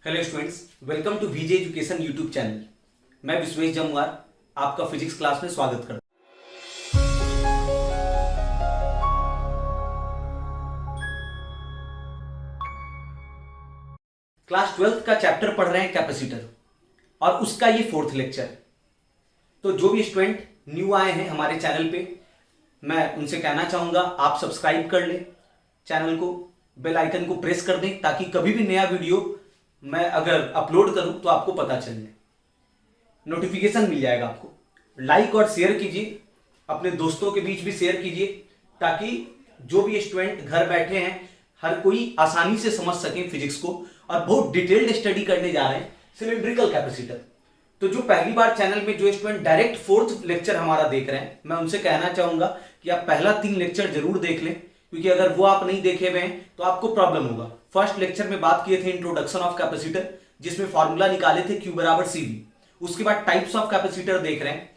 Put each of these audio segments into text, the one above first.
Hello students, welcome to VJ education YouTube channel. मैं विश्वेश जमुआर आपका physics class में स्वागत करता हूं। क्लास 12th का चैप्टर पढ़ रहे हैं कैपेसिटर और उसका ये 4th लेक्चर। तो जो भी स्टूडेंट न्यू आए हैं हमारे चैनल पे, मैं उनसे कहना चाहूंगा आप सब्सक्राइब कर लें चैनल को, बेल आइकन को प्रेस कर दें ताकि कभी भी नया वीडियो मैं अगर अपलोड करूं तो आपको पता चले, नोटिफिकेशन मिल जाएगा आपको। लाइक और शेयर कीजिए, अपने दोस्तों के बीच भी शेयर कीजिए ताकि जो भी स्टूडेंट घर बैठे हैं हर कोई आसानी से समझ सके फिजिक्स को। और बहुत डिटेल्ड स्टडी करने जा रहे हैं सिलिंड्रिकल कैपेसिटर। तो जो पहली बार चैनल में जो स्टूडेंट डायरेक्ट 4th लेक्चर हमारा देख रहे हैं, मैं उनसे कहना चाहूंगा कि आप पहला 3 लेक्चर जरूर देख लें, क्योंकि अगर वो आप नहीं देखे हुए हैं तो आपको प्रॉब्लम होगा। फर्स्ट लेक्चर में बात किए थे इंट्रोडक्शन ऑफ कैपेसिटर, जिसमें फॉर्मूला निकाले थे Q बराबर CV। उसके बाद टाइप्स ऑफ कैपेसिटर देख रहे हैं।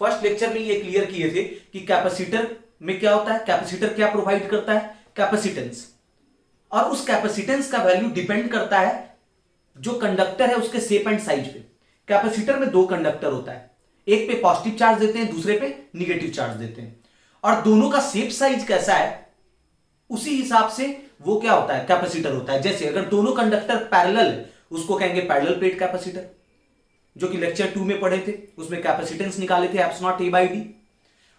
फर्स्ट लेक्चर में ये क्लियर किए थे कि कैपेसिटर में क्या होता है, कैपेसिटर क्या प्रोवाइड करता है, कैपेसिटेंस। और उस कैपेसिटेंस का वैल्यू डिपेंड करता है जो कंडक्टर है उसके शेप एंड साइज पे। कैपेसिटर में 2 कंडक्टर होता है, एक पे पॉजिटिव चार्ज देते हैं, दूसरे पे निगेटिव चार्ज देते हैं, और दोनों का शेप साइज कैसा है उसी हिसाब से वो क्या होता है, कैपेसिटर होता है। जैसे अगर दोनों कंडक्टर पैरेलल है उसको कहेंगे पैरेलल प्लेट कैपेसिटर, जो कि लेक्चर 2 में पढ़े थे, उसमें कैपेसिटेंस निकाले थे एप्सिलॉन A by D।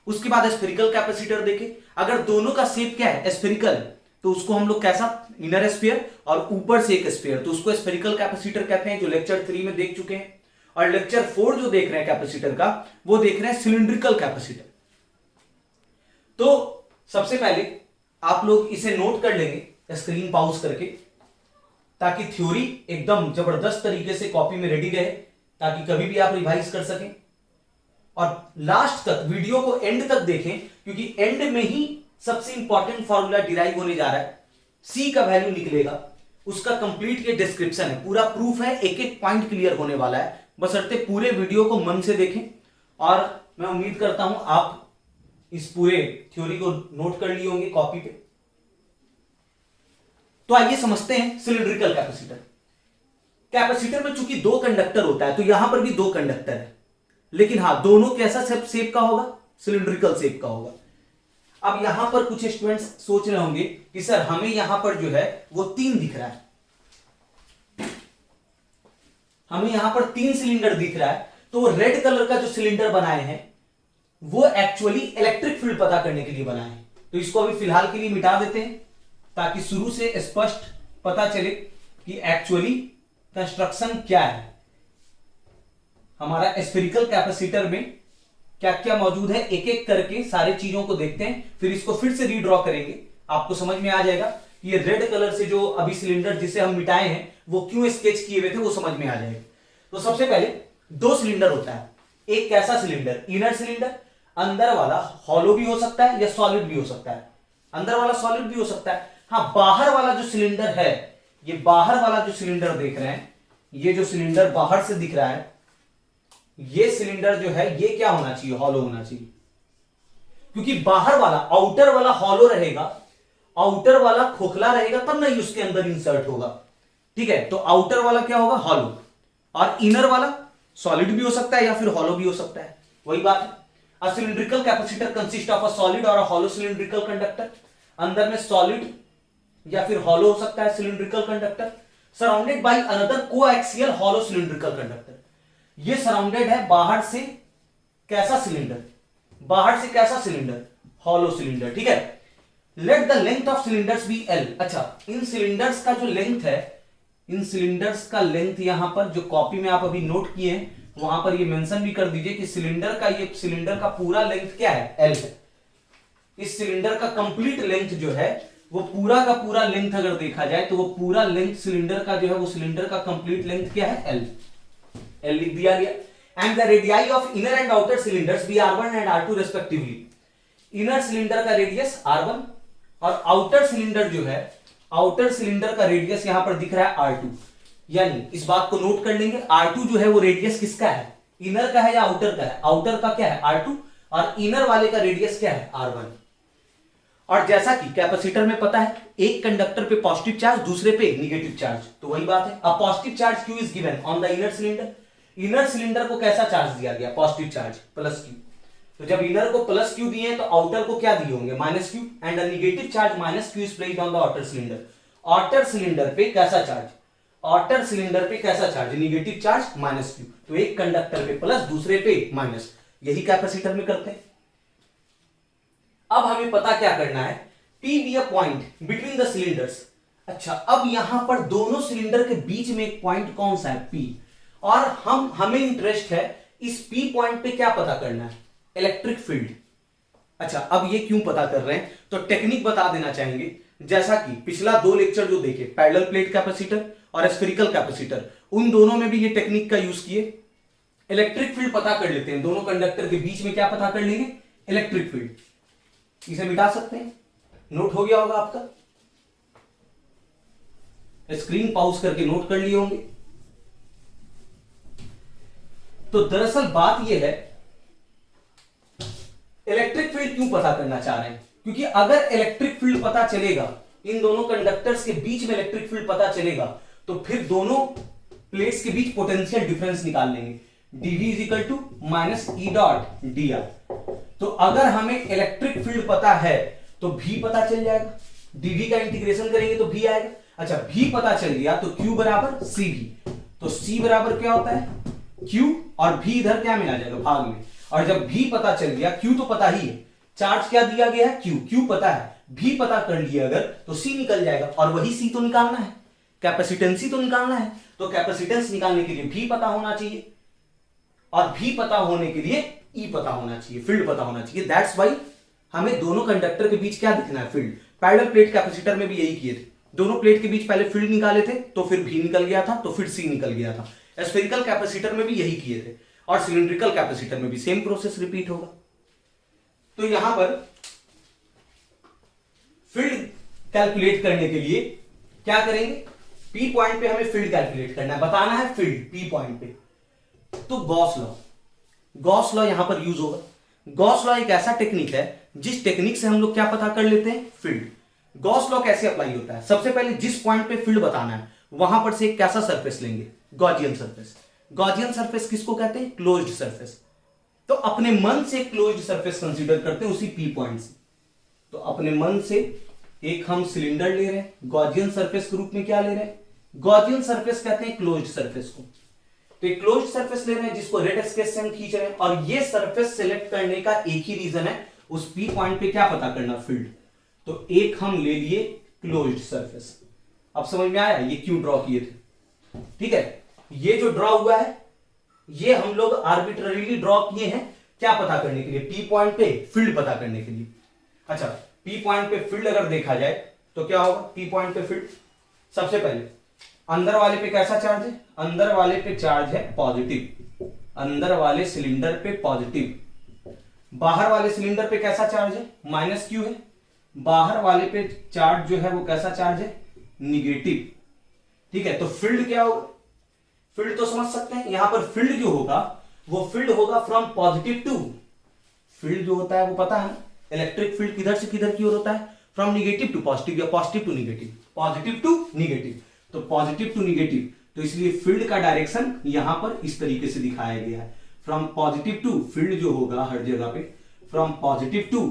उसके बाद स्फेरिकल कैपेसिटर देखे, अगर दोनों का शेप क्या है, स्फेरिकल, तो उसको हम लोग कैसा, इनर स्फीयर और ऊपर से एक स्फीयर, तो उसको स्फेरिकल कैपेसिटर कहते हैं, जो लेक्चर 3 में देख चुके हैं। और लेक्चर 4 जो देख रहे हैं कैपेसिटर का, वो देख रहे हैं सिलिंड्रिकल कैपेसिटर। तो सबसे पहले आप लोग इसे नोट कर लेंगे स्क्रीन पॉज करके, ताकि थ्योरी एकदम जबरदस्त तरीके से कॉपी में रेडी रहे, ताकि कभी भी आप रिवाइज कर सकें। और लास्ट तक वीडियो को एंड तक देखें, क्योंकि एंड में ही सबसे इंपॉर्टेंट फॉर्मूला डिराइव होने जा रहा है। सी का वैल्यू निकलेगा, उसका कंप्लीट ये डिस्क्रिप्शन है, पूरा प्रूफ है, एक एक पॉइंट क्लियर होने वाला है। बशर्ते पूरे वीडियो को मन से देखें। और मैं उम्मीद करता हूं आप इस पूरे थ्योरी को नोट कर लिए होंगे कॉपी पे। तो आइए समझते हैं सिलिंड्रिकल कैपेसिटर। कैपेसिटर में चूंकि 2 कंडक्टर होता है, तो यहां पर भी 2 कंडक्टर है, लेकिन हां दोनों कैसा शेप का होगा, सिलिंड्रिकल शेप का होगा। अब यहां पर कुछ स्टूडेंट्स सोच रहे होंगे कि सर हमें यहां पर जो है वो 3 दिख रहा है, हमें यहां पर 3 सिलेंडर दिख रहा है, तो वो रेड कलर का जो सिलेंडर बनाए हैं वो एक्चुअली इलेक्ट्रिक फील्ड पता करने के लिए बनाए हैं। तो इसको अभी फिलहाल के लिए मिटा देते हैं, ताकि शुरू से स्पष्ट पता चले कि एक्चुअली कंस्ट्रक्शन क्या है। हमारा स्फेरिकल कैपेसिटर में क्या क्या मौजूद है, एक एक करके सारी चीजों को देखते हैं, फिर इसको फिर से रीड्रॉ करेंगे। आपको समझ में आ जाएगा कि ये रेड कलर से जो अभी सिलेंडर जिसे हम मिटाए हैं वो क्यों स्केच किए हुए थे, वो समझ में आ जाएगा। तो सबसे पहले 2 सिलेंडर होता है, एक कैसा सिलेंडर, इनर सिलेंडर, अंदर वाला हॉलो भी हो सकता है या सॉलिड भी हो सकता है, अंदर वाला सॉलिड भी हो सकता है। हाँ, बाहर वाला जो सिलेंडर है, ये बाहर वाला जो सिलेंडर देख रहे हैं, ये जो सिलेंडर बाहर से दिख रहा है, ये सिलेंडर जो है ये क्या होना चाहिए, हॉलो होना चाहिए। क्योंकि बाहर वाला, आउटर वाला हॉलो रहेगा, आउटर वाला खोखला रहेगा, तब नहीं उसके अंदर इंसर्ट होगा। ठीक है, तो आउटर वाला क्या होगा, हॉलो, और इनर वाला सॉलिड भी हो सकता है या फिर हॉलो भी हो सकता है, वही बात है। A cylindrical capacitor consists of a solid or a hollow cylindrical conductor। अंदर में सॉलिड या फिर हॉलो हो सकता है cylindrical conductor, surrounded by another coaxial hollow cylindrical conductor. ये सराउंडेड है बाहर से कैसा सिलेंडर, बाहर से कैसा सिलेंडर, हॉलो सिलेंडर। ठीक है, let the length of cylinders be L। अच्छा, इन सिलिंडर्स का जो लेंथ है, इन सिलिंडर्स का लेंथ यहां पर जो कॉपी में आप अभी नोट किए हैं वहां पर ये मेंशन भी कर दीजिए कि सिलेंडर का, ये सिलेंडर का पूरा लेंथ क्या है, L है। इस सिलेंडर का कंप्लीट लेंथ जो है वो पूरा का पूरा लेंथ अगर देखा जाए तो वो पूरा लेंथ सिलेंडर का जो है वो सिलेंडर का कंप्लीट लेंथ क्या है, L लिख दिया गया। And the radii of inner and outer cylinders be R1 and R2 respectively. Inner cylinder का रेडियस R1 और आउटर सिलेंडर जो है, आउटर सिलेंडर का रेडियस यहां पर दिख रहा है R2। यानी इस बात को नोट कर लेंगे, R2 जो है वो रेडियस किसका है, इनर का है या आउटर का है, आउटर का क्या है R2, और इनर वाले का रेडियस क्या है R1। और जैसा कि कैपेसिटर में पता है एक कंडक्टर पे पॉजिटिव चार्ज, दूसरे पे निगेटिव चार्ज, तो वही बात है। अब positive charge Q is given on the inner cylinder. Inner cylinder को कैसा चार्ज दिया गया? Positive charge plus Q. तो जब इनर को प्लस क्यू दिए तो आउटर को क्या दिए होंगे? Minus Q. And the negative charge minus Q is placed on the outer cylinder. Outer cylinder पे कैसा चार्ज? आउटर सिलेंडर पे कैसा charge? Negative charge minus Q. तो एक कंडक्टर पे प्लस, दूसरे पे माइनस। यही कैपेसिटर में करते हैं। अब हमें पता क्या करना है? P be a point between the cylinders. अच्छा, अब यहां पर दोनों सिलेंडर के बीच में एक पॉइंट कौन सा है? P। और हमें इंटरेस्ट है इस P पॉइंट पे क्या पता करना है? Electric field. अच्छा, अब ये क्यों पता कर रहे हैं? तो टेक्निक बता देना चाहेंगे। जैसा कि पिछला 2 लेक्चर जो देखे, पैरेलल प्लेट कैपेसिटर और स्फेरिकल कैपेसिटर, उन दोनों में भी ये टेक्निक का यूज किए। इलेक्ट्रिक फील्ड पता कर लेते हैं, दोनों कंडक्टर के बीच में क्या पता कर लेंगे? Electric field. इसे मिटा सकते हैं, नोट हो गया होगा आपका, स्क्रीन पॉज करके नोट कर लिए होंगे। तो दरअसल बात यह है, इलेक्ट्रिक फील्ड क्यों पता करना चाह रहे हैं? क्योंकि अगर इलेक्ट्रिक फील्ड पता चलेगा, इन दोनों कंडक्टर्स के बीच में इलेक्ट्रिक फील्ड पता चलेगा, तो फिर दोनों प्लेट्स के बीच पोटेंशियल डिफरेंस निकाल लेंगे। dv is equal to minus E dot D R. तो अगर हमें इलेक्ट्रिक फील्ड पता है तो v पता चल जाएगा। dv का इंटीग्रेशन करेंगे तो v आएगा। अच्छा, v पता चल गया तो q बराबर cv। तो c बराबर क्या होता है? q, और v इधर क्या में आ जाएगा? भाग में। और जब v पता चल गया, q तो पता ही है, चार्ज क्या दिया गया है? q पता है, v पता कर लिया अगर तो c निकल जाएगा। और वही c तो निकालना है, कैपेसिटेंस तो निकालना है। तो कैपेसिटेंस निकालने के लिए v पता होना चाहिए, और v पता होने के लिए E पता होना चाहिए, फील्ड पता होना चाहिए। दैट्स वाई हमें दोनों कंडक्टर के बीच क्या दिखना है? फील्ड। पैरेलल प्लेट कैपेसिटर में भी यही किए थे, दोनों प्लेट के बीच पहले फील्ड निकाले थे, तो फिर V निकल गया था, तो फिर C निकल गया था। स्फेरिकल कैपेसिटर में भी यही किए थे, और सिलिंड्रिकल कैपेसिटर में भी सेम प्रोसेस रिपीट होगा। तो यहां पर फील्ड कैलकुलेट करने के लिए क्या करेंगे? P पॉइंट पे हमें फील्ड कैलकुलेट करना है, बताना है फील्ड P पॉइंट पे। तो गॉस लॉ यहां पर यूज होगा। गॉस लॉ एक ऐसा टेक्निक है जिस टेक्निक से हम लोग क्या पता कर लेते हैं? फील्ड। गॉस लॉ कैसे अप्लाई होता है? सबसे पहले जिस पॉइंट पे फील्ड बताना है वहां पर से एक कैसा सरफेस लेंगे? Gaussian surface. गॉसियन सरफेस किसको कहते हैं? Closed surface. तो अपने मन से क्लोज्ड सरफेस कंसीडर करते हैं उसी P पॉइंट से। तो अपने मन से एक हम सिलेंडर ले रहे हैं, गॉसियन सरफेस के रूप में क्या ले रहे हैं? गॉसियन सरफेस कहते हैं क्लोज्ड सरफेस को। तो एक क्लोज्ड सरफेस ले रहे हैं जिसको रेड स्केच से हम खींच रहे हैं, और ये सरफेस सिलेक्ट करने का एक ही रीजन है, उस P पॉइंट पे क्या पता करना? फील्ड। तो एक हम ले लिए क्लोज्ड सरफेस। अब समझ में आया ये क्यों ड्रॉ किए थे? ठीक है, ये जो ड्रॉ हुआ है ये हम लोग आर्बिट्ररीली ड्रॉ किए हैं, क्या पता करने के लिए? P पॉइंट पे फील्ड पता करने के लिए। अच्छा, P पॉइंट पे फील्ड अगर देखा जाए तो क्या होगा? P पॉइंट पे फील्ड, सबसे पहले अंदर वाले पे कैसा चार्ज है? अंदर वाले पे चार्ज है पॉजिटिव, अंदर वाले सिलेंडर पे पॉजिटिव। बाहर वाले सिलेंडर पे कैसा चार्ज है? माइनस क्यू है। बाहर वाले पे चार्ज जो है वो कैसा चार्ज है? निगेटिव। ठीक है, तो फील्ड क्या होगा? फील्ड तो समझ सकते हैं, यहां पर फील्ड जो होगा वो फील्ड होगा फ्रॉम पॉजिटिव टू, फील्ड जो होता है वो पता है, इलेक्ट्रिक फील्ड किधर से किधर की ओर होता है? फ्रॉम निगेटिव टू पॉजिटिव या positive to negative, positive to negative. तो पॉजिटिव टू निगेटिव, तो इसलिए फील्ड का डायरेक्शन यहां पर इस तरीके से दिखाया गया है, फ्रॉम पॉजिटिव टू। फील्ड जो होगा हर जगह पे from positive to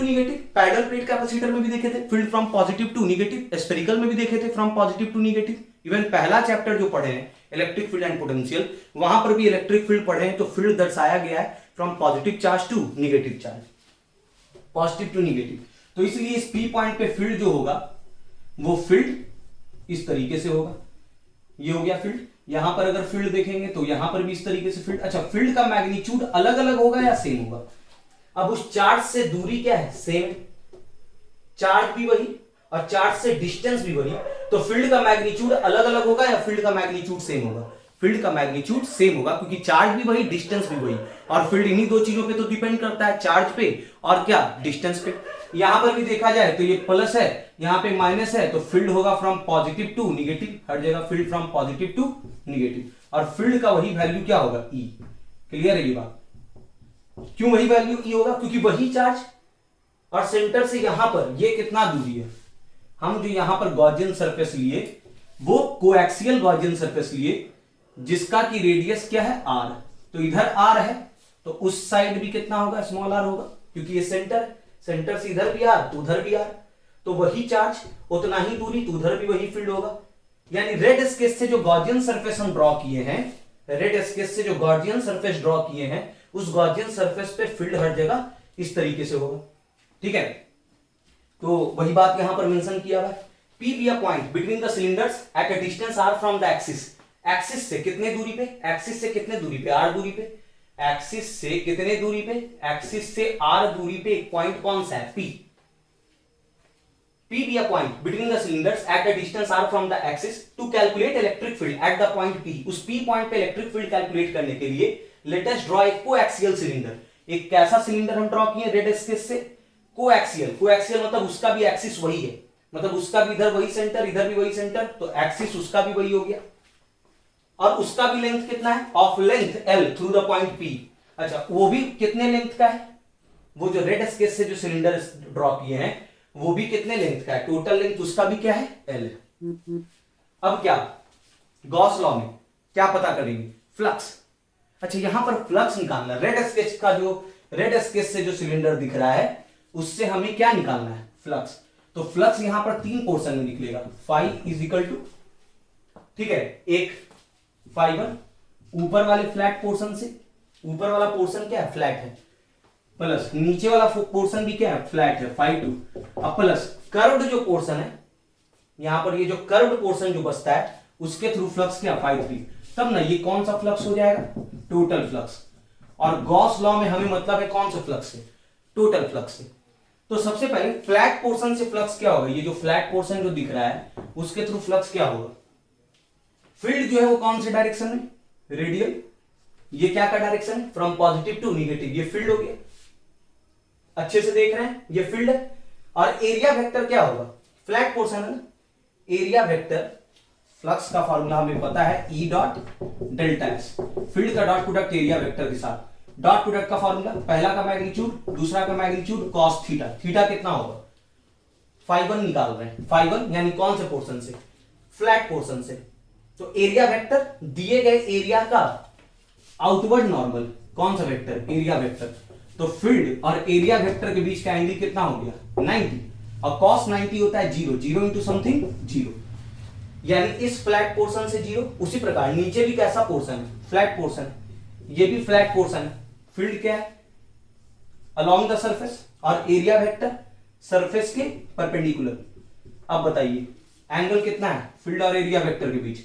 negative. Parallel plate capacitor में भी देखे थे field from positive to negative, spherical में भी देखे थे from positive to negative. Even पहला चैप्टर जो पढ़े हैं इलेक्ट्रिक फील्ड एंड पोटेंशियल, वहां पर भी इलेक्ट्रिक फील्ड पढ़े हैं, तो फील्ड दर्शाया गया है from positive charge to negative charge, positive to negative. तो इसलिए इस P पॉइंट पे फील्ड जो होगा वो फील्ड इस तरीके से होगा, ये हो गया फील्ड। यहां पर अगर फील्ड देखेंगे तो यहां पर भी इस तरीके से फील्ड। अच्छा, फील्ड का मैग्नीट्यूड अलग अलग होगा या सेम होगा? अब उस चार्ज से दूरी क्या है? सेम। चार्ज भी वही और चार्ज से डिस्टेंस भी वही, तो फील्ड का मैग्नीट्यूड अलग अलग होगा या फील्ड का मैग्नीट्यूड सेम होगा? फील्ड का मैग्नीट्यूड सेम होगा, क्योंकि चार्ज भी वही डिस्टेंस भी वही, और फील्ड इन्हीं दो चीजों पे तो डिपेंड करता है, चार्ज पे और क्या? डिस्टेंस पे। यहां पर भी देखा जाए तो ये प्लस है, यहां पे माइनस है, तो फील्ड होगा फ्रॉम पॉजिटिव टू निगेटिव, हर जगह field from positive to negative, और फील्ड का वही वैल्यू क्या होगा? E। क्लियर है ये बात? क्यों वही वैल्यू E होगा? क्योंकि वही चार्ज और सेंटर से यहां पर ये कितना दूरी है, हम जो यहां पर गॉसियन सरफेस लिए वो कोएक्सियल गॉसियन सरफेस लिए जिसका की रेडियस क्या है r, तो इधर r है तो उस साइड भी कितना होगा, स्मॉल r होगा, क्योंकि ये सेंटर से इधर भी r तो उधर भी r, तो वही चार्ज उतना ही दूरी तो उधर भी वही फील्ड होगा। यानी रेड स्केच से जो गॉसियन सरफेस हम ड्रॉ किए हैं, रेड स्केच से जो गॉसियन सरफेस ड्रॉ किए हैं उस गॉसियन सरफेस पे फील्ड हर जगह इस तरीके से होगा। ठीक है, तो वही बात यहां पर मेंशन किया हुआ है। P be a point between the cylinders at a distance r from the axis। Axis से कितने दूरी पे, एक्सिस से कितने दूरी पे, r दूरी पे, एक्सिस से कितने दूरी पे, एक्सिस से r दूरी पे एक पॉइंट कौन सा है, P। P be a point between the cylinders at a distance r from the axis to calculate electric field at the point P। उस P पॉइंट पे इलेक्ट्रिक फील्ड कैलकुलेट करने के लिए let us draw a coaxial cylinder। एक कैसा cylinder हम draw किए red sketch से, कोएक्सियल। कोएक्सियल मतलब उसका भी एक्सिस वही है, मतलब उसका भी इधर वही सेंटर इधर भी वही सेंटर, तो एक्सिस उसका भी वही हो गया और उसका भी लेंथ कितना है, of length L through the point P। अच्छा वो भी कितने लेंथ का है, वो जो रेड स्केच से जो सिलेंडर ड्रॉ किए हैं वो भी कितने लेंथ का है, टोटल लेंथ उसका भी क्या है L। अब क्या गॉस लॉ में क्या पता करेंगे, फ्लक्स। अच्छा यहां पर फ्लक्स निकालना, रेड स्केच का जो रेड स्केच से जो सिलेंडर दिख रहा है उससे हमें क्या निकालना है, फ्लक्स। तो फ्लक्स यहां पर तीन पोर्शन में निकलेगा, फाई इज इक्वल टू, ठीक है, एक फाई वन ऊपर वाले फ्लैट पोर्शन से, ऊपर वाला पोर्शन क्या है फ्लैट है, प्लस नीचे वाला पोर्शन भी क्या है फ्लैट है, फाई टू, अब प्लस कर्व्ड जो पोर्शन है यहां पर, ये जो कर्व्ड पोर्शन जो बचता है उसके थ्रू फ्लक्स क्या फाई थ्री। तब ना ये कौन सा फ्लक्स हो जाएगा, टोटल फ्लक्स। और गॉस लॉ में हमें मतलब है कौन सा फ्लक्स है, टोटल फ्लक्स से। तो सबसे पहले फ्लैट पोर्शन से फ्लक्स क्या होगा, ये जो फ्लैट पोर्शन जो दिख रहा है उसके थ्रू फ्लक्स क्या होगा, फील्ड जो है वो कौन से डायरेक्शन में, रेडियल। ये क्या का डायरेक्शन है, फ्रॉम पॉजिटिव टू निगेटिव, ये फील्ड हो गया, अच्छे से देख रहे हैं ये फील्ड है। और एरिया वेक्टर क्या होगा, फ्लैट पोर्शन है ना, एरिया वेक्टर फ्लक्स का फॉर्मूला हमें पता है E dot delta S, field का डॉट प्रोडक्ट एरिया वेक्टर के साथ। डॉट प्रोडक्ट का फॉर्मूला, पहला का मैग्नीट्यूड दूसरा का मैग्नीट्यूड कॉस थीटा, थीटा कितना होगा, फाई वन निकाल रहे हैं, फाई वन यानी कौन से पोर्शन से, फ्लैट पोर्शन से। तो एरिया वेक्टर दिए गए एरिया का आउटवर्ड नॉर्मल कौन सा वेक्टर, एरिया वेक्टर। तो फील्ड और एरिया वेक्टर के बीच का एंगल कितना हो गया 90, और कॉस 90 होता है zero, zero into something zero, यानी इस फ्लैट पोर्शन से जीरो। उसी प्रकार नीचे भी कैसा पोर्शन है, फ्लैट पोर्शन है, ये भी फ्लैट पोर्शन है, फील्ड क्या है अलोंग द सरफेस, और एरिया वेक्टर सरफेस के परपेंडिकुलर। अब बताइए एंगल कितना है फील्ड और एरिया वेक्टर के बीच,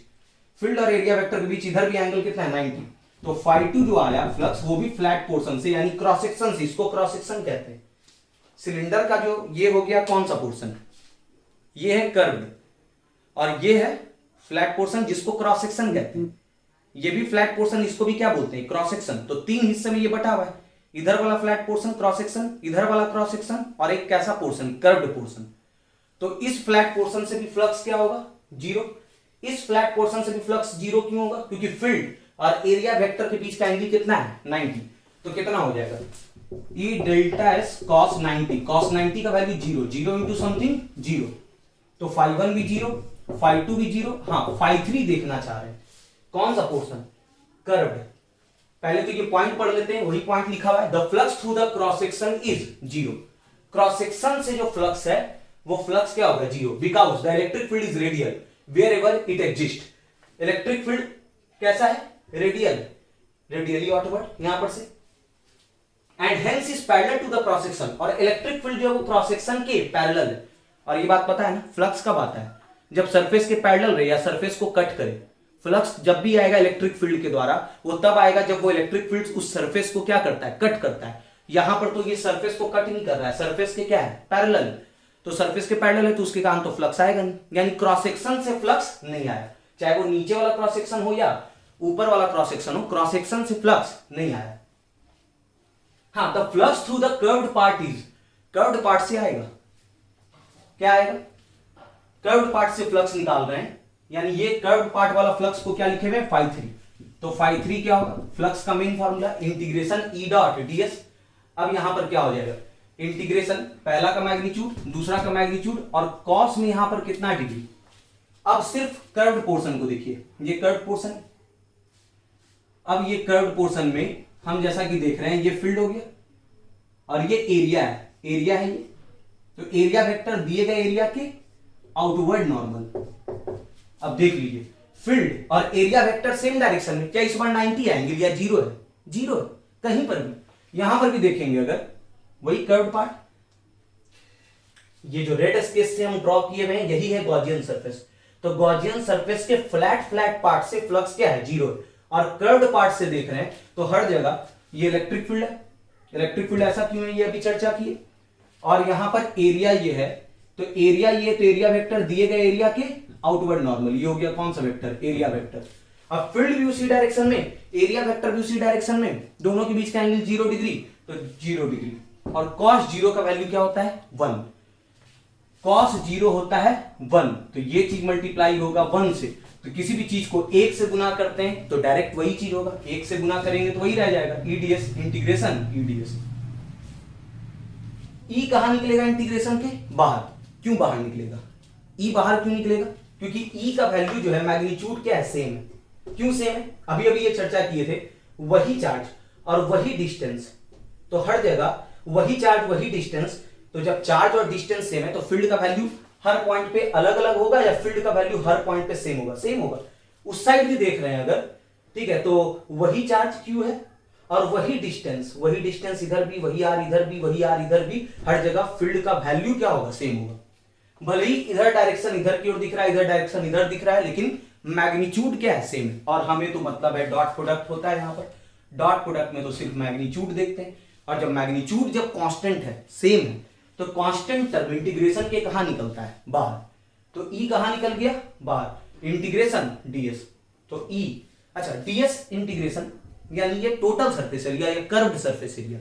फील्ड और एरिया वेक्टर के बीच इधर भी एंगल कितना है 90। तो फाई टू जो आया फ्लक्स वो भी फ्लैट पोर्शन से, यानी क्रॉस सेक्शन से, इसको क्रॉस सेक्शन कहते हैं। सिलेंडर का जो ये हो गया कौन सा पोर्शन, ये है कर्व्ड, और ये है फ्लैट पोर्शन जिसको क्रॉस सेक्शन कहते हैं। ये भी फ्लैट पोर्शन, इसको भी क्या बोलते हैं क्रॉस सेक्शन। तो तीन हिस्से में ये बटा हुआ है, इधर वाला फ्लैट पोर्शन क्रॉस सेक्शन, इधर वाला क्रॉस सेक्शन, और एक कैसा पोर्शन कर्व्ड पोर्शन। तो इस फ्लैट पोर्शन से भी फ्लक्स क्या होगा जीरो, इस फ्लैट पोर्शन से भी फ्लक्स जीरो क्यों होगा, क्योंकि फील्ड और एरिया वेक्टर के बीच का एंगल कितना है 90। तो कितना हो जाएगा E delta S cos 90, cos 90 का value zero, zero into something zero, तो फाई वन भी जीरो, फाई टू भी जीरो, हाँ फाई थ्री देखना चाह रहे हैं कौन सा पोर्शन कर्व्ड। पहले तो ये पॉइंट पढ़ लेते हैं, वही पॉइंट लिखा हुआ है, the flux through the cross section is zero. Cross section से जो फ्लक्स है वो फ्लक्स क्या होगा zero, because the electric field is radial wherever it exist. Electric field कैसा है रेडियल, रेडियली आउटवर्ड यहां पर से, and hence is parallel to the cross section. और इलेक्ट्रिक फील्ड जो है वो क्रॉस सेक्शन के पैरेलल है। और ये बात पता है ना फ्लक्स कब आता है, जब सरफेस के पैरेलल रहे या सरफेस को कट करे। फ्लक्स जब भी आएगा इलेक्ट्रिक फील्ड के द्वारा वो तब आएगा जब वो इलेक्ट्रिक फील्ड उस सरफेस को क्या करता है, कट करता है। यहां पर तो ये सरफेस को कट नहीं कर रहा है, सरफेस के क्या है पैरेलल, तो सरफेस के पैरेलल है तो उसके कारण तो फ्लक्स आएगा नहीं, यानी क्रॉस सेक्शन से फ्लक्स नहीं आया, चाहे वो नीचे वाला क्रॉस सेक्शन हो या ऊपर वाला क्रॉस सेक्शन हो, क्रॉस सेक्शन से फ्लक्स नहीं आया। हाँ the flux through the curved part is, curved part से आएगा, क्या आएगा कर्व्ड पार्ट से फ्लक्स निकाल रहे हैं, यानी ये कर्व्ड पार्ट वाला फ्लक्स को क्या लिखे हुए फाई थ्री। तो फाई थ्री क्या होगा, फ्लक्स का main formula integration E dot ds। अब यहां पर क्या हो जाएगा, इंटीग्रेशन, पहला का मैग्नीट्यूड, दूसरा का मैग्नीट्यूड, और कॉस में यहां पर कितना डिग्री। अब सिर्फ कर्व्ड पोर्शन को देखिए, ये कर्व्ड पोर्शन, अब ये कर्व्ड पोर्शन में हम जैसा कि देख रहे हैं ये फील्ड हो गया और ये एरिया है, एरिया है ये, तो एरिया वेक्टर दिए गए एरिया के आउटवर्ड नॉर्मल। अब देख लीजिए फील्ड और एरिया वेक्टर सेम डायरेक्शन में, क्या इस बार 90 आएंगे या जीरो है, जीरो है कहीं पर भी। यहां पर भी देखेंगे अगर वही कर्व्ड पार्ट, ये जो रेड स्केच से हम ड्रॉ किए हुए हैं यही है गॉसियन सरफेस। तो गॉसियन सरफेस के फ्लैट पार्ट से फ्लक्स क्या है, जीरो है, और कर्व्ड पार्ट से देख रहे हैं तो हर जगह ये इलेक्ट्रिक फील्ड है। इलेक्ट्रिक फील्ड ऐसा क्यों है ये अभी चर्चा की है। और यहां पर एरिया ये है, तो एरिया ये, तो एरिया वेक्टर दिए गए एरिया के आउटवर्ड नॉर्मल, ये हो गया कौन सा वेक्टर, एरिया वेक्टर। अब फील्ड भी उसी डायरेक्शन में, एरिया वेक्टर भी उसी डायरेक्शन में, दोनों के बीच का एंगल 0 डिग्री, तो 0 डिग्री। और cos 0 का वैल्यू क्या होता है, 1। cos 0 होता है 1, तो ये चीज मल्टीप्लाई होगा 1 से। तो किसी भी चीज को 1 से गुना करते हैं तो डायरेक्ट वही चीज होगा, 1 से गुना करेंगे तो वही रह जाएगा, ईडीएस, इंटीग्रेशन ईडीएस। ई कहां निकलेगा इंटीग्रेशन के, बाहर। क्यों बाहर निकलेगा, ई बाहर क्यों निकलेगा, क्योंकि ई का वैल्यू जो है मैग्नीट्यूड क्या है, सेम है। क्यों सेम है, अभी अभी ये चर्चा किए थे, वही चार्ज और वही डिस्टेंस, तो हर जगह वही चार्ज वही डिस्टेंस, तो जब चार्ज और डिस्टेंस सेम है तो फील्ड का वैल्यू हर पॉइंट पे अलग अलग होगा या फील्ड का वैल्यू हर पॉइंट पे सेम होगा, सेम होगा। उस साइड भी देख रहे हैं अगर, ठीक है, तो वही चार्ज क्यू है और वही डिस्टेंस इधर भी, वही आर इधर भी, वही आर इधर भी, हर जगह फील्ड का वैल्यू क्या होगा, सेम होगा। भले ही इधर डायरेक्शन इधर की ओर दिख रहा है, इधर डायरेक्शन इधर दिख रहा है, लेकिन मैग्नीट्यूड क्या है, सेम है। और हमें तो मतलब है डॉट प्रोडक्ट होता है, यहां पर डॉट प्रोडक्ट में तो सिर्फ मैग्नीट्यूड देखते हैं, और जब मैग्नीट्यूड जब कांस्टेंट है, सेम है, तो कांस्टेंट टर्म इंटीग्रेशन के कहां निकलता है, बाहर। तो ई कहां निकल गया, बाहर, इंटीग्रेशन डीएस, तो ई, अच्छा डीएस इंटीग्रेशन यानी ये टोटल सरफेस एरिया या कर्व्ड सरफेस एरिया,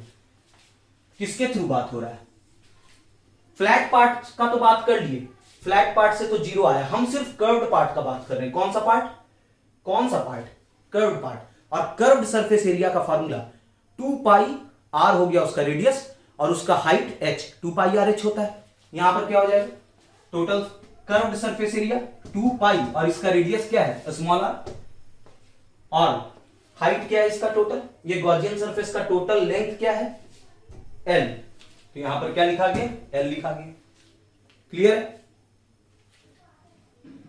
किसके थ्रू बात हो रहा है, फ्लैट पार्ट का तो बात कर लिए, फ्लैट पार्ट से तो 0 आया, हम सिर्फ कर्व्ड पार्ट का बात कर रहे हैं। कौन सा पार्ट, कौन सा पार्ट, कर्व्ड पार्ट। और कर्व्ड सरफेस एरिया का फार्मूला 2 पाई आर हो गया उसका रेडियस, और उसका height h, 2 pi R H होता है। यहां पर क्या हो जाएगा, टोटल कर्व्ड सरफेस एरिया 2 पाई, और इसका रेडियस क्या है, स्मॉल आर, और हाइट क्या है इसका टोटल, ये गॉसियन सरफेस का टोटल लेंथ क्या है, l, तो यहां पर क्या लिखा गया, l लिखा गया। क्लियर है,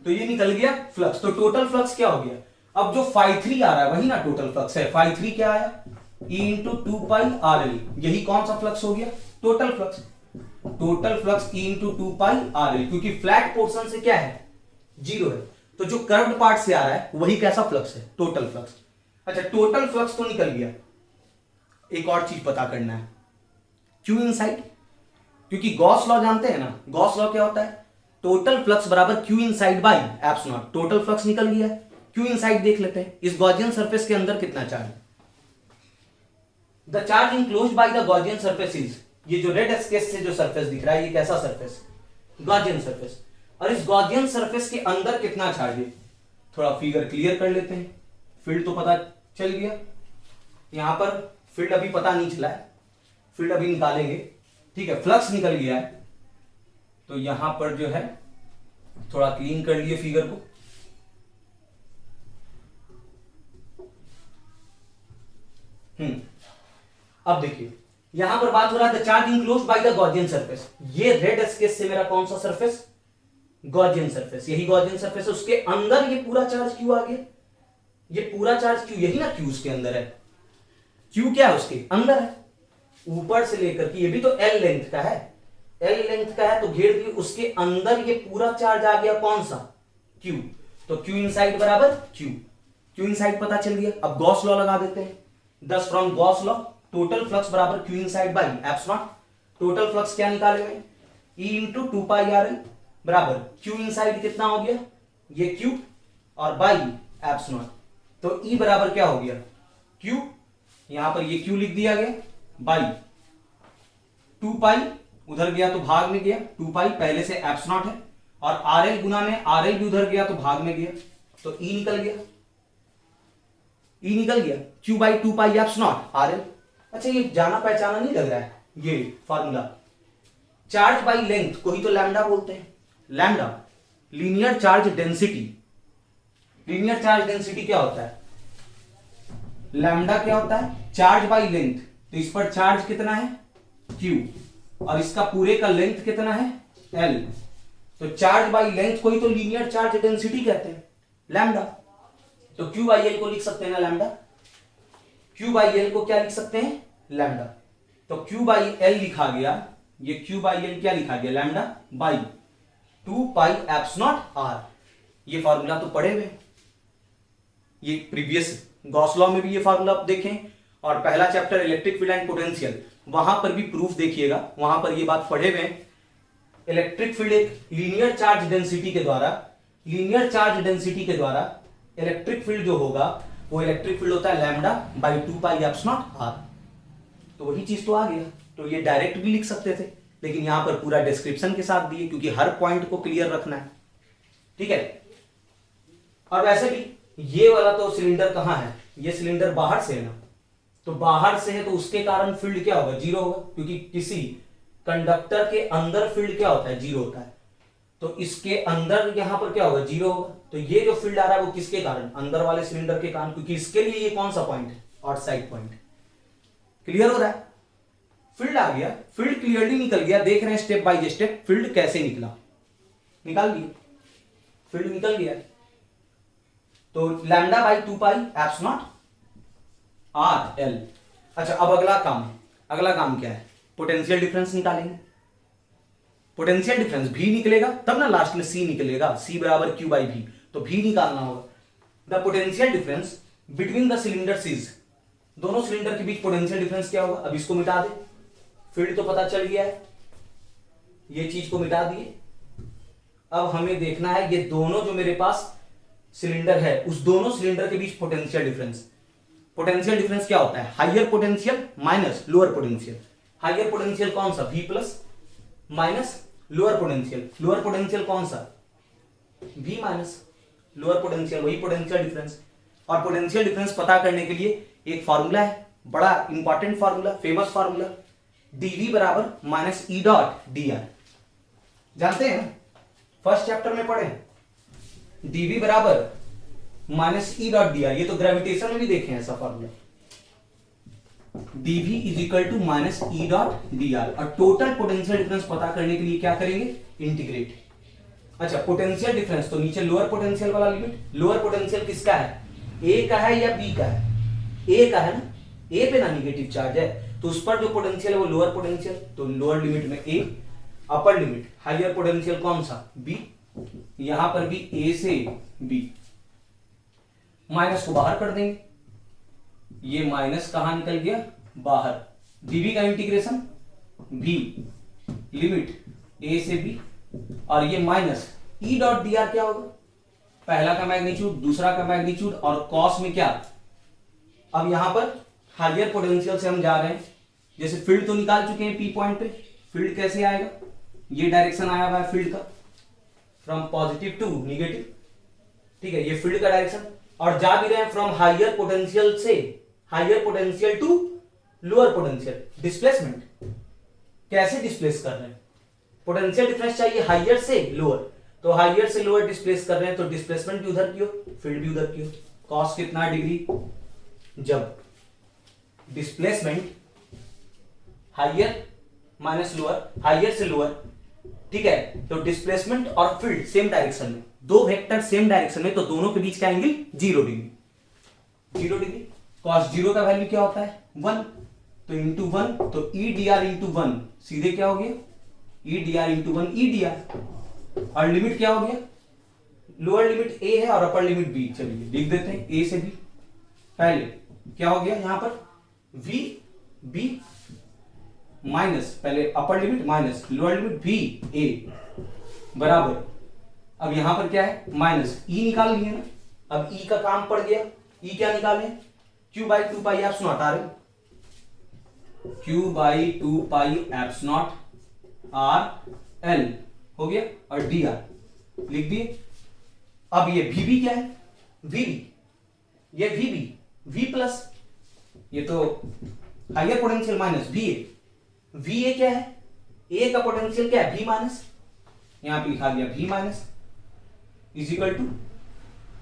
तो ये निकल गया फ्लक्स। तो टोटल फ्लक्स क्या हो गया, अब जो φ3 आ रहा है वही ना टोटल फ्लक्स है। φ3 क्या आया, E into 2 pi r L, यही कौन सा फ्लक्स हो गया, total flux. Total flux E into 2 pi r L, क्योंकि फ्लैट पोर्शन से क्या है, 0 है, तो जो कर्व्ड पार्ट से आ रहा है वही कैसा फ्लक्स है, टोटल फ्लक्स। अच्छा टोटल फ्लक्स तो निकल गया, एक और चीज पता करना है, क्यू इनसाइड, क्योंकि गॉस लॉ जानते हैं ना, गॉस लॉ क्या होता है, टोटल फ्लक्स बराबर Q inside by epsilon not. Total flux निकल गया, क्यू इनसाइड देख लेते हैं, इस गॉसियन सरफेस के अंदर कितना चार्ज है। The charge enclosed by the Gaussian surface is, ये जो रेड स्केच से जो सरफेस दिख रहा है ये कैसा सरफेस, गॉसियन सरफेस, और इस गॉसियन सरफेस के अंदर कितना चार्ज है। थोड़ा फिगर क्लियर कर लेते हैं, फील्ड तो पता चल गया, यहां पर फील्ड अभी पता नहीं चला है, फील्ड अभी निकालेंगे, ठीक है, फ्लक्स निकल गया है, तो यहां पर जो है थोड़ा क्लीन कर लिए फिगर को, अब देखिए यहां पर बात हो रहा है the charge enclosed by the Gaussian surface. ये रेड स्केच से मेरा कौन सा सरफेस, गॉसियन सरफेस, यही गॉसियन सरफेस है, उसके अंदर ये पूरा चार्ज क्यू आ गया, ये पूरा चार्ज क्यू, यही ना क्यू उसके अंदर है, क्यू क्या है उसके अंदर है, ऊपर से लेकर के, ये भी तो एल लेंथ का है, एल लेंथ का है, तो घेर दिए, उसके अंदर ये पूरा चार्ज आ गया कौन सा, क्यू, तो क्यू इनसाइड बराबर क्यू, क्यू इनसाइड पता चल गया। अब गॉस लॉ लगा देते हैं, दस from Gauss law total flux बराबर Q inside by epsilon not. Total flux क्या निकाले हुए, E into 2 pi r l बराबर क्यू इनसाइड कितना हो गया, ये क्यू, और बाई एप्सिलॉन नॉट, तो E बराबर क्या हो गया, क्यू, यहां पर ये क्यू लिख दिया गया, बाई 2 पाई, उधर गया तो भाग में गया, 2 पाई पहले से एप्सिलॉन नॉट है, और आर एल गुना में आर एल भी उधर गया तो भाग में गया, तो E निकल गया, E निकल गया, Q by 2 pi epsilon not R L. अच्छा ये जाना पहचाना नहीं लग रहा है, ये फॉर्मूला। चार्ज बाई लेंथ को ही तो लैम्डा बोलते हैं। Lambda linear charge density. Linear charge density क्या होता है? लैम्डा क्या होता है? Charge by length. तो इस पर चार्ज कितना है? Q, और इसका पूरे का लेंथ कितना है? L। तो चार्ज बाई लेंथ को ही तो लीनियर चार्ज डेंसिटी कहते हैं, लैम्डा। तो Q बाई L को लिख सकते हैं ना लैम्डा। Q बाई L को क्या लिख सकते हैं? लैम्डा। तो Q बाई L लिखा गया, ये Q बाई L क्या लिखा गया? Lambda by 2 pi epsilon r। ये फॉर्मूला तो पढ़े हुए, ये प्रीवियस गॉस लॉ में भी ये फॉर्मूला आप देखें, और पहला chapter electric field and potential, वहां पर भी प्रूफ देखिएगा, वहां पर ये बात पढ़े हुए। इलेक्ट्रिक फील्ड एक लीनियर चार्ज डेंसिटी के द्वारा, लीनियर चार्ज डेंसिटी के द्वारा इलेक्ट्रिक फील्ड जो होगा वो इलेक्ट्रिक फील्ड होता है lambda by 2 pi epsilon r। तो वही चीज तो आ गया। तो ये डायरेक्ट भी लिख सकते थे, लेकिन यहां पर पूरा डिस्क्रिप्शन के साथ दिए, क्योंकि हर पॉइंट को क्लियर रखना है, ठीक है। और वैसे भी ये वाला तो सिलेंडर कहां है? ये सिलेंडर बाहर से है ना, तो बाहर से है तो उसके कारण फील्ड क्या होगा? जीरो होगा, क्योंकि किसी कंडक्टर के अंदर फील्ड क्या होता है? जीरो होता है। तो इसके अंदर यहां पर क्या होगा? जीरो होगा। तो ये जो फील्ड आ रहा है वो किसके कारण? अंदर वाले सिलेंडर के कारण, क्योंकि इसके लिए ये कौन सा पॉइंट है? Outside point. क्लियर हो रहा है? फील्ड आ गया, फील्ड क्लियरली निकल गया। देख रहे हैं स्टेप बाय स्टेप फील्ड कैसे निकला, निकाल दिए, फील्ड निकल गया। तो lambda by 2 pi epsilon r l। अच्छा, अब अगला काम, अगला काम क्या है? पोटेंशियल डिफरेंस निकालेंगे। पोटेंशियल डिफरेंस भी निकलेगा तब ना लास्ट में C निकलेगा, C बराबर Q बाई V, तो भी निकालना होगा। The potential difference between the cylinders is, दोनों सिलेंडर के बीच पोटेंशियल डिफरेंस क्या होगा? अब इसको मिटा दे, फील्ड तो पता चल गया है, ये चीज को मिटा दिए। अब हमें देखना है ये दोनों जो मेरे पास सिलेंडर है, उस दोनों सिलेंडर के बीच पोटेंशियल डिफरेंस। पोटेंशियल डिफरेंस क्या होता है? Higher potential minus lower potential. Higher potential कौन सा? V plus minus lower potential. Lower potential कौन सा? V माइनस लोअर पोटेंशियल, वही पोटेंशियल डिफरेंस। और पोटेंशियल डिफरेंस पता करने के लिए एक फॉर्मूला है, बड़ा important formula, famous formula, dV बराबर minus E dot D are. जानते हैं, फर्स्ट चैप्टर में पढ़े, dV बराबर minus E dot D R. ये तो ग्रेविटेशन में भी देखे हैं ऐसा formula, dV is equal to minus E dot D R. और टोटल पोटेंशियल डिफरेंस पता करने के लिए क्या करेंगे? इंटीग्रेट। अच्छा, पोटेंशियल डिफरेंस तो नीचे लोअर पोटेंशियल वाला लिमिट, लोअर पोटेंशियल किसका है? A का है या B का है? A का है ना, A पे ना निगेटिव चार्ज है, तो उस पर जो पोटेंशियल है वो लोअर पोटेंशियल, तो लोअर लिमिट में A, upper limit higher potential कौन सा? B। यहां पर भी A से B, माइनस को बाहर कर देंगे, ये माइनस कहां निकल गया? बाहर। dV का इंटीग्रेशन B, लिमिट A से B, और ये minus E dot D are क्या होगा? पहला का मैग्नीट्यूड, दूसरा का मैग्नीट्यूड, और कॉस में क्या? अब यहां पर हाइयर पोटेंशियल से हम जा रहे हैं, जैसे फील्ड तो निकाल चुके हैं P पॉइंट पे, फील्ड कैसे आएगा? ये डायरेक्शन आया हुआ है फील्ड का, फ्रॉम पॉजिटिव टू निगेटिव, ठीक है, ये फील्ड का डायरेक्शन। और जा भी रहे हैं फ्रॉम हाइयर पोटेंशियल से higher potential to lower potential. Displacement कैसे डिस्प्लेस कर रहे हैं? पोटेंशियल डिफरेंस चाहिए हाइयर से लोअर, तो हाइयर से लोअर डिस्प्लेस कर रहे हैं, तो डिस्प्लेसमेंट भी उधर की हो, फील्ड भी उधर की हो। कॉस कितना डिग्री? जब displacement higher minus lower, higher से लोअर, ठीक है, तो डिस्प्लेसमेंट और फील्ड सेम डायरेक्शन में, दो वेक्टर सेम डायरेक्शन में, तो दोनों के बीच का एंगल 0 डिग्री। 0 डिग्री। कॉस 0 का वैल्यू क्या होता है? 1, तो इंटू 1, तो ई डी आर इंटू 1 सीधे क्या हो गया? E D R into 1 E D R. और लिमिट क्या हो गया? लोअर लिमिट A है और अपर लिमिट B। चलिए लिख देते हैं A से B। पहले क्या हो गया यहां पर? V B माइनस, पहले upper limit minus lower limit V A बराबर, अब यहां पर क्या है? माइनस E निकाल लिए ना, अब E का काम पड़ गया। E क्या निकाले? Q by 2 pi eps naught R, Q by 2 pi eps naught R L हो गया, और डी आर लिख दिए। अब ये VB क्या है? VB, ये VB V प्लस, ये तो higher potential minus VA, V A क्या है, ए का पोटेंशियल क्या है, वी माइनस, यहां पे लिखा गया V minus is equal to,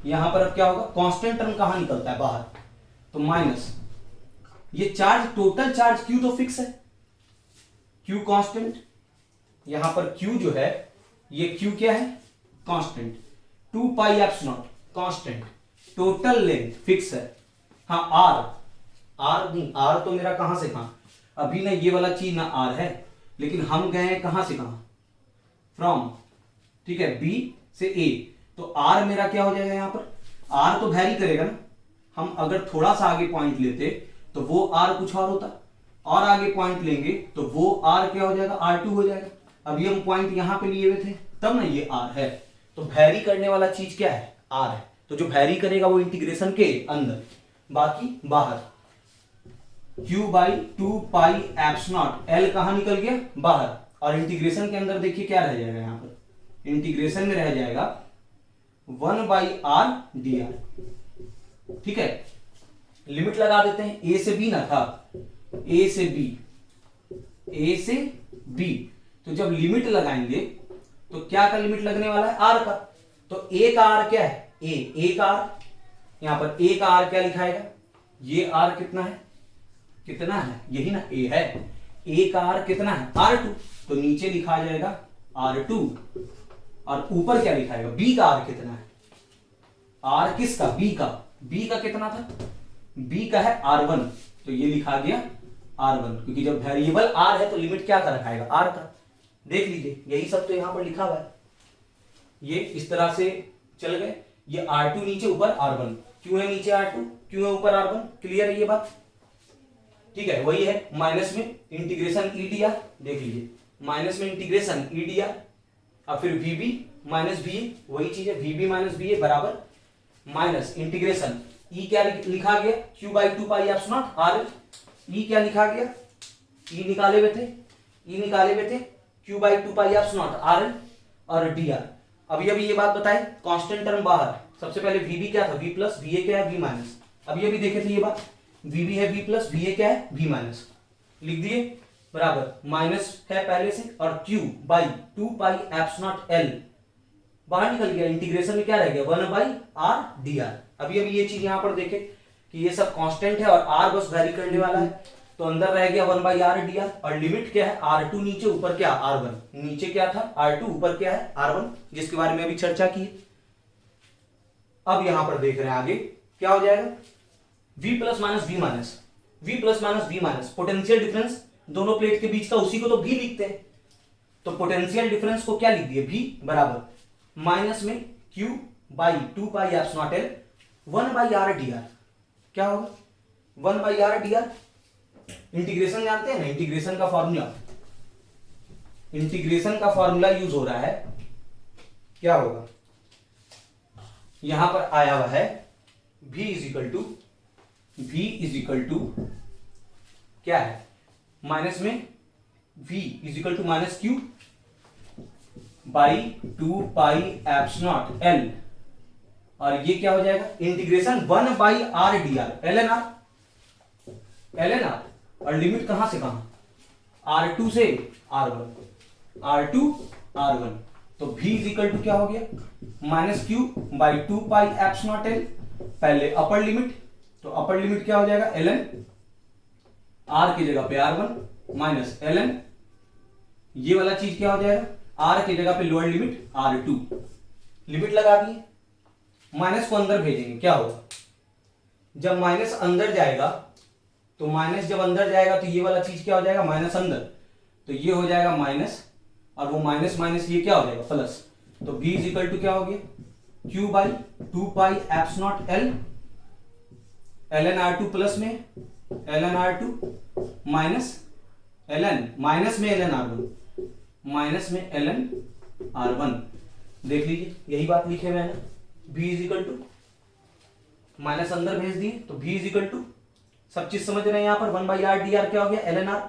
यहां पर अब क्या होगा, कांस्टेंट टर्म कहां निकलता है बाहर, तो माइनस ये चार्ज, टोटल चार्ज क्यू तो फिक्स है, क्यू कांस्टेंट, यहां पर क्यू जो है ये क्यू क्या है, constant, 2 pi epsilon constant, total length fix है। हाँ आर नहीं, आर तो मेरा कहां से कहां, अभी ना ये वाला चीज ना आर है, लेकिन हम गए हैं कहां से कहां, फ्रॉम, ठीक है, बी से ए, तो आर मेरा क्या हो जाएगा, यहां पर आर तो वैरी करेगा ना, हम अगर थोड़ा सा आगे पॉइंट लेते तो वो आर कुछ और होता, और आगे पॉइंट लेंगे तो वो आर क्या हो जाएगा, R2 हो जाएगा। अभी हम पॉइंट यहां पे लिए हुए थे तब ना ये आर है, तो वैरी करने वाला चीज क्या है, आर है, तो जो वैरी करेगा वो इंटीग्रेशन के अंदर, बाकी बाहर, q by 2 pi epsilon L कहां निकल गया, बाहर, और इंटीग्रेशन के अंदर देखिए क्या रह जाएगा, यहां पर इंटीग्रेशन में रह जाएगा 1 बाई आर डी आर। ठीक है, लिमिट लगा देते हैं, ए से बी ना था, ए से बी, ए से बी, तो जब लिमिट लगाएंगे तो क्या का लिमिट लगने वाला है, आर का, तो ए का आर क्या है, ए का आर, यहां पर ए का आर क्या लिखाएगा, ये आर कितना है, कितना है, यही ना ए है, ए का आर कितना है, R2, तो नीचे लिखा जाएगा R2, और ऊपर क्या लिखाएगा, बी का आर कितना है, आर किसका, बी का, बी का कितना था, बी का है R1, तो ये लिखा गया R1, क्योंकि जब वेरिएबल R है तो लिमिट क्या का रखाएगा, R का, देख लीजिए यही सब तो यहां पर लिखा हुआ है, ये इस तरह से चल गए, ये R2 नीचे ऊपर R1, क्यों है नीचे R2, क्यों है ऊपर R1, क्लियर है ये बात, ठीक है, वही है माइनस में इंटीग्रेशन ईडीआर, देख लीजिए माइनस में इंटीग्रेशन ईडीआर, और फिर वीबी माइनस वी, वही चीज है, वीबी माइनस वी बराबर माइनस इंटीग्रेशन ई क्या लिखा गया, Q by 2 pi epsilon r, E क्या लिखा गया, ई निकाले हुए थे, Q by 2 pi epsilon r और डी आर। अभी ये बात बताए, कांस्टेंट टर्म बाहर, सबसे पहले वीबी क्या था, वी प्लस, वी ए क्या है, वी माइनस, अभी देखे थे ये बात, वीबी है वी प्लस, वी ए क्या है, वी माइनस, लिख दिए बराबर, माइनस है पहले से, और Q by 2 pi epsilon L बाहर निकल गया, इंटीग्रेशन में क्या रह गया, 1 बाई आर डी आर। अभी ये चीज यहां पर देखे कि ये सब कांस्टेंट है और आर बस वैरी करने वाला है, तो अंदर रह गया 1 बाई आर डी आर, और लिमिट क्या है, R2 नीचे, ऊपर क्या, R1, नीचे क्या था R2, ऊपर क्या है R1, जिसके बारे में अभी चर्चा की। अब यहां पर देख रहे हैं आगे क्या हो जाएगा, V plus minus V minus, V plus minus V minus, potential difference दोनों प्लेट के बीच का, उसी को तो V लिखते हैं, तो पोटेंशियल डिफरेंस को क्या लिख दिए, V बराबर माइनस में Q by 2 pi epsilon L 1 by R D are, क्या होगा 1 by R D are, integration जानते हैं ना, इंटीग्रेशन का फॉर्मूला यूज हो रहा है, क्या होगा, यहां पर आया हुआ है v इज इक्वल टू क्या है, माइनस में v is equal to minus Q by 2 pi epsilon L, और ये क्या हो जाएगा, integration 1 by R D R, L N R, और लिमिट कहां से कहां, R2 से R1, तो v इज इक्वल टू क्या हो गया, minus Q by 2 pi epsilon L, पहले अपर लिमिट, तो अपर लिमिट क्या हो जाएगा, ln, r की जगह पे R1 माइनस ln, ये वाला चीज क्या हो जाएगा, r की जगह पे लोअर लिमिट R2, लिमिट लगा दिए, माइनस को अंदर भेजेंगे, क्या होगा, जब माइनस अंदर जाएगा, तो माइनस जब अंदर जाएगा तो ये वाला चीज क्या हो जाएगा, माइनस अंदर, तो ये हो जाएगा माइनस, और वो माइनस माइनस ये क्या हो जाएगा, प्लस, तो v इज इक्वल टू क्या हो गया, q by 2 pi epsilon L, ln R2 plus में ln R2 minus ln, minus में ln R1, माइनस में ln R1, देख लीजिए यही बात लिखे हुए हैं, v is equal to, minus अंदर भेज दिए, तो v इज इक्वल टू, सब चीज समझ रहे हैं यहां पर, 1 बाई आर डी आर क्या हो गया, ln R,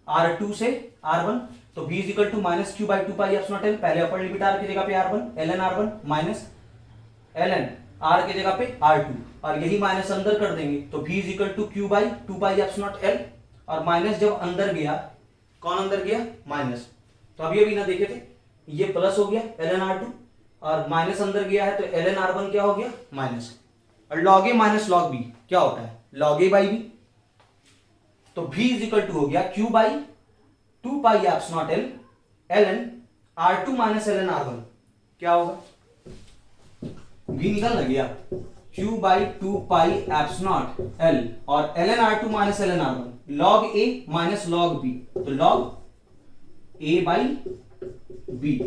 R2 से R1, तो v is equal to minus Q by 2 pi epsilon L, पहले अपर लिमिट r की जगह पे R1, ln R1 minus ln r की जगह पे R2, और यही माइनस अंदर कर देंगे, तो v is equal to Q by 2 pi epsilon L, और माइनस जब अंदर गया कौन अंदर गया, माइनस। तो अभी अभी ना देखे थे, ये प्लस हो गया ln r2 और माइनस अंदर गया है तो ln r1 क्या हो गया, माइनस। और log a minus log b क्या होता है, log a बाई b। तो v इज इक्वल टू हो गया q by 2 pi eps not l ln r2 minus ln r1 क्या होगा, v निकल ना गया, q by 2 pi eps not l और ln r2 minus ln r1 log a minus log b, तो log a by b,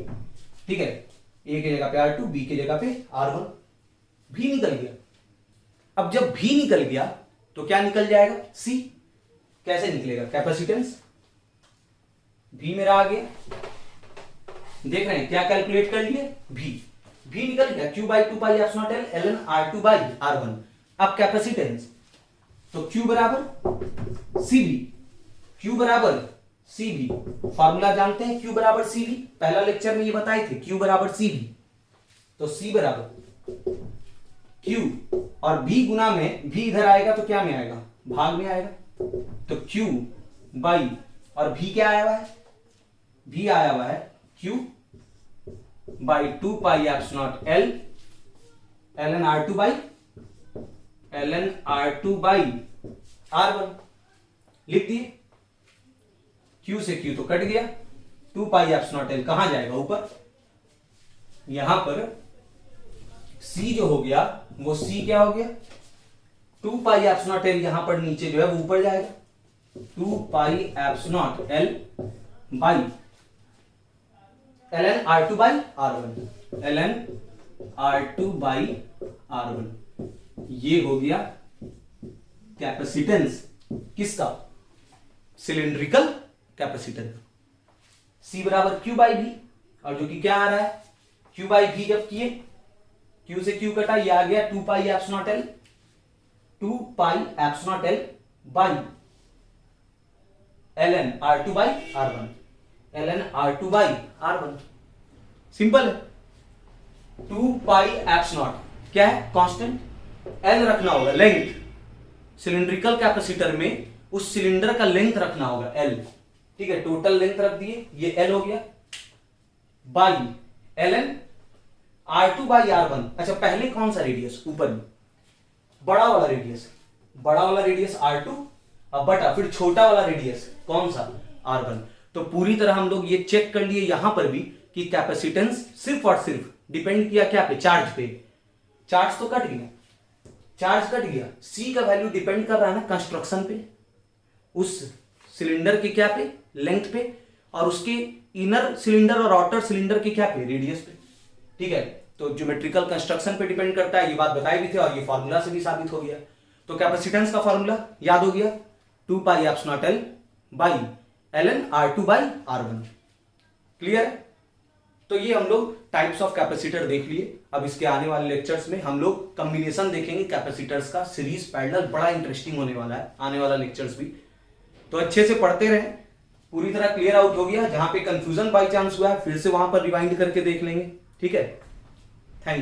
ठीक है। a की जगह पे r2, b की जगह पे r1, v निकल गया। अब जब v निकल गया तो क्या निकल जाएगा, c। कैसे निकलेगा, कैपेसिटेंस v मेरा आ गया, देख रहे हैं क्या कैलकुलेट कर लिए, v निकल गया, q by 2 pi epsilon not l ln r2 by r1। अब कैपेसिटेंस, तो q बराबर cv, q बराबर cv, फॉर्मूला जानते हैं q बराबर cv, पहला लेक्चर में ये बताए थे, q बराबर cv। तो c बराबर q और v गुना में, v इधर आएगा तो क्या में आएगा, भाग में आएगा, तो q बाई, और v क्या आया हुआ है, v आया हुआ है q by 2 pi epsilon not l ln r2 by r1 लिख दिए। q से q तो कट गया, 2 पाई एप्सिलॉन नॉट l कहां जाएगा, ऊपर। यहां पर c जो हो गया वो c क्या हो गया, 2 पाई एप्सिलॉन नॉट l, यहां पर नीचे जो है वो ऊपर जाएगा, 2 pi epsilon not l by ln r2 by r1, ln r2 by r1। ये हो गया कैपेसिटेंस किसका, सिलिंड्रिकल कैपेसिटर। C बराबर q बाई v, और जो कि क्या आ रहा है, q बाई v जब किए, q से q कटा, ये आ गया 2 pi epsilon not l, 2 pi epsilon not l by ln r2 by r1, ln r2 by r1। Simple है, 2 पाई एप्सिलॉन नॉट क्या है, कांस्टेंट, l रखना होगा, लेंथ, सिलिंड्रिकल कैपेसिटर में उस सिलेंडर का लेंथ रखना होगा l, ठीक है। टोटल लेंथ रख दिए, ये l हो गया, by ln r2 by r1। अच्छा, पहले कौन सा रेडियस, ऊपर में बड़ा वाला रेडियस, बड़ा वाला रेडियस r2 और बटा फिर छोटा वाला रेडियस कौन सा, r1। तो पूरी तरह हम लोग ये चेक कर लिए यहां पर भी कि कैपेसिटेंस सिर्फ और सिर्फ डिपेंड किया क्या पे, चार्ज पे। चार्ज तो कट गया, चार्ज कट गया, C का वैल्यू डिपेंड कर रहा है ना कंस्ट्रक्शन पे, उस सिलेंडर के क्या पे, लेंथ पे, और उसके इनर सिलेंडर और आउटर सिलेंडर के क्या पे, रेडियस पे, ठीक है। तो ज्योमेट्रिकल कंस्ट्रक्शन पे डिपेंड करता है, ये बात बताई भी थी और ये फॉर्मूला से भी साबित हो गया। तो कैपेसिटेंस का फॉर्मूला याद हो गया, 2 pi epsilon not l by ln r2 by r1। Clear है। तो ये हम लोग टाइप्स ऑफ कैपेसिटर देख लिए। अब इसके आने वाले लेक्चर्स में हम लोग कॉम्बिनेशन देखेंगे कैपेसिटर्स का, सीरीज पैरेलल, बड़ा इंटरेस्टिंग होने वाला है आने वाला लेक्चर्स भी। तो अच्छे से पढ़ते रहें, पूरी तरह क्लियर आउट हो गया। जहां पे कंफ्यूजन बाई चांस हुआ है फिर से वहां पर रिवाइंड करके देख लेंगे, ठीक है।